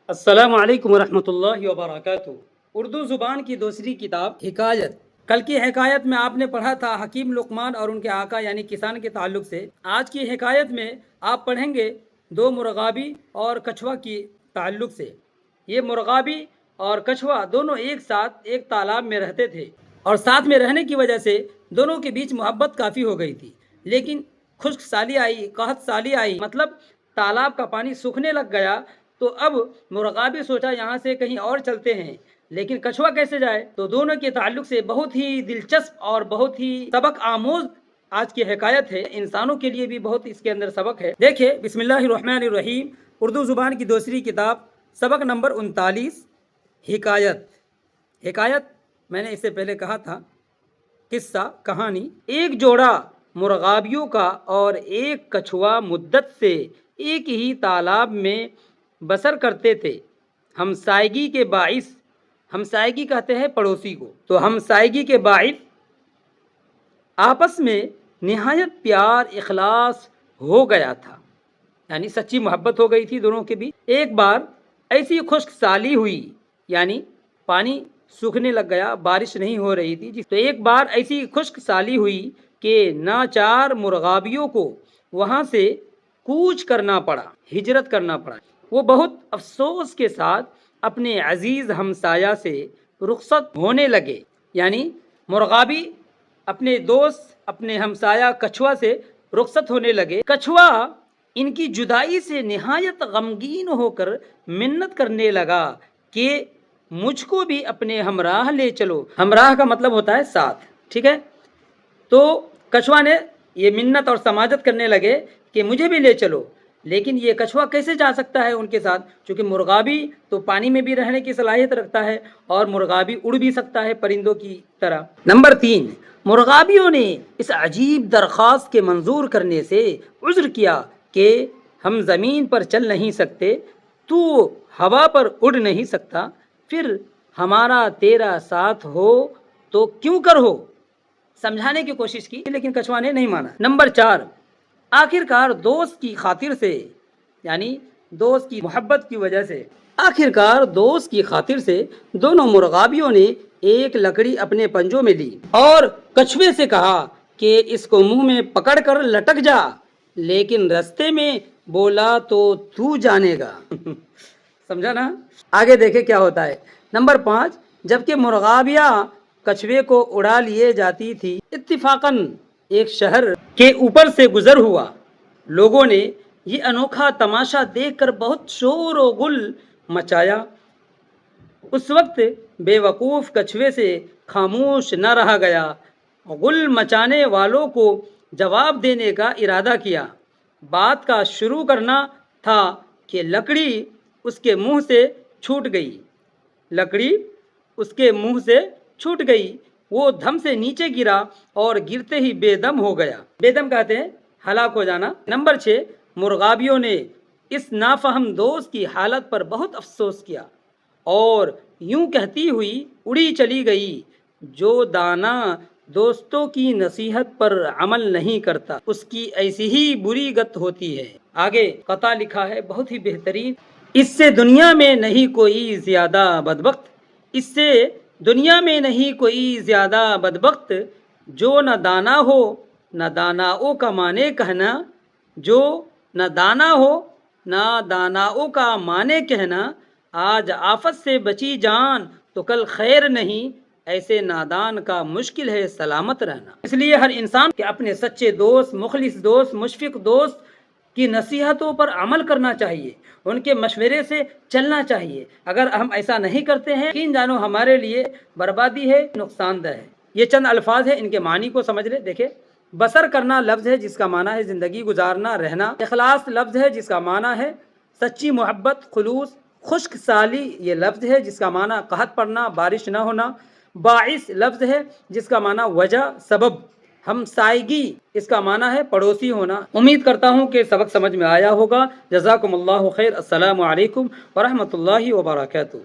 السلام علیکم ورحمۃ اللہ وبرکاتہ۔ اردو زبان کی دوسری کتاب حکایت۔ کل کی حکایت میں آپ نے پڑھا تھا حکیم لقمان اور ان کے آقا یعنی کسان کے تعلق سے۔ آج کی حکایت میں آپ پڑھیں گے دو مرغابی اور کچھوا کی تعلق سے۔ یہ مرغابی اور کچھوا دونوں ایک ساتھ ایک تالاب میں رہتے تھے اور ساتھ میں رہنے کی وجہ سے دونوں کے بیچ محبت کافی ہو گئی تھی، لیکن خشک سالی آئی، قحط سالی آئی، مطلب تالاب کا پانی سوکھنے لگ گیا۔ تو اب مرغابی سوچا یہاں سے کہیں اور چلتے ہیں، لیکن کچھوا کیسے جائے؟ تو دونوں کے تعلق سے بہت ہی دلچسپ اور بہت ہی سبق آموز آج کی حکایت ہے۔ انسانوں کے لیے بھی بہت اس کے اندر سبق ہے۔ دیکھیں، بسم اللہ الرحمن الرحیم، اردو زبان کی دوسری کتاب، سبق نمبر 39، حکایت۔ حکایت میں نے اس سے پہلے کہا تھا قصہ، کہانی۔ ایک جوڑا مرغابیوں کا اور ایک کچھوا مدت سے ایک ہی تالاب میں بسر کرتے تھے۔ ہمسائیگی کے باعث، ہمسائیگی کہتے ہیں پڑوسی کو، تو ہمسائیگی کے باعث آپس میں نہایت پیار اخلاص ہو گیا تھا، یعنی سچی محبت ہو گئی تھی دونوں کے بیچ۔ ایک بار ایسی خشک سالی ہوئی، یعنی پانی سوکھنے لگ گیا، بارش نہیں ہو رہی تھی، تو ایک بار ایسی خشک سالی ہوئی کہ ناچار مرغابیوں کو وہاں سے کوچ کرنا پڑا، ہجرت کرنا پڑا۔ وہ بہت افسوس کے ساتھ اپنے عزیز ہمسایہ سے رخصت ہونے لگے، یعنی مرغابی اپنے دوست، اپنے ہمسایہ کچھوا سے رخصت ہونے لگے۔ کچھوا ان کی جدائی سے نہایت غمگین ہو کر منت کرنے لگا کہ مجھ کو بھی اپنے ہمراہ لے چلو۔ ہمراہ کا مطلب ہوتا ہے ساتھ، ٹھیک ہے؟ تو کچھوا نے یہ منت اور سماجت کرنے لگے کہ مجھے بھی لے چلو، لیکن یہ کچھوا کیسے جا سکتا ہے ان کے ساتھ؟ چونکہ مرغابی تو پانی میں بھی رہنے کی صلاحیت رکھتا ہے اور مرغابی اڑ بھی سکتا ہے پرندوں کی طرح۔ نمبر 3، مرغابیوں نے اس عجیب درخواست کے منظور کرنے سے عذر کیا کہ ہم زمین پر چل نہیں سکتے، تو ہوا پر اڑ نہیں سکتا، پھر ہمارا تیرا ساتھ ہو تو کیوں کر ہو؟ سمجھانے کی کوشش کی، لیکن کچھوا نے نہیں مانا۔ نمبر 4، آخرکار دوست کی خاطر سے، یعنی دوست کی محبت کی وجہ سے، آخرکار دوست کی خاطر سے دونوں مرغابیوں نے ایک لکڑی اپنے پنجوں میں لی اور کچھوے سے کہا کہ اس کو منہ میں پکڑ کر لٹک جا، لیکن رستے میں بولا تو جانے گا۔ سمجھا نا؟ آگے دیکھیں کیا ہوتا ہے۔ نمبر 5، جبکہ مرغابیاں کچھوے کو اڑا لیے جاتی تھی، اتفاقاً ایک شہر کے اوپر سے گزر ہوا۔ لوگوں نے یہ انوکھا تماشا دیکھ کر بہت شور و غل مچایا۔ اس وقت بے وقوف کچھوے سے خاموش نہ رہا گیا، غل مچانے والوں کو جواب دینے کا ارادہ کیا۔ بات کا شروع کرنا تھا کہ لکڑی اس کے منہ سے چھوٹ گئی، لکڑی اس کے منہ سے چھوٹ گئی، وہ دھم سے نیچے گرا اور گرتے ہی بے دم ہو گیا۔ بے دم کہتے ہیں ہلاک ہو جانا۔ نمبر 6، مرغابیوں نے اس نافہم دوست کی حالت پر بہت افسوس کیا اور یوں کہتی ہوئی اڑی چلی گئی، جو دانا دوستوں کی نصیحت پر عمل نہیں کرتا اس کی ایسی ہی بری گت ہوتی ہے۔ آگے قطع لکھا ہے بہت ہی بہترین، اس سے دنیا میں نہیں کوئی زیادہ بدبخت، اس سے دنیا میں نہیں کوئی زیادہ بدبخت، جو نہ دانا ہو نہ داناؤں کا مانے کہنا، جو نہ دانا ہو نہ داناؤں کا مانے کہنا، آج آفت سے بچی جان تو کل خیر نہیں، ایسے نادان کا مشکل ہے سلامت رہنا۔ اس لیے ہر انسان کے اپنے سچے دوست، مخلص دوست، مشفق دوست کی نصیحتوں پر عمل کرنا چاہیے، ان کے مشورے سے چلنا چاہیے۔ اگر ہم ایسا نہیں کرتے ہیں، یقین جانو ہمارے لیے بربادی ہے، نقصان دہ ہے۔ یہ چند الفاظ ہیں، ان کے معنی کو سمجھ لیں۔ دیکھیں، بسر کرنا لفظ ہے جس کا معنی ہے زندگی گزارنا، رہنا۔ اخلاص لفظ ہے جس کا معنی ہے سچی محبت، خلوص۔ خشک سالی یہ لفظ ہے جس کا معنی قحط پڑنا، بارش نہ ہونا۔ باعث لفظ ہے جس کا معنی وجہ، سبب۔ ہمسائیگی اس کا معنی ہے پڑوسی ہونا۔ امید کرتا ہوں کہ سبق سمجھ میں آیا ہوگا۔ جزاکم اللہ خیر۔ السلام علیکم ورحمۃ اللہ وبرکاتہ۔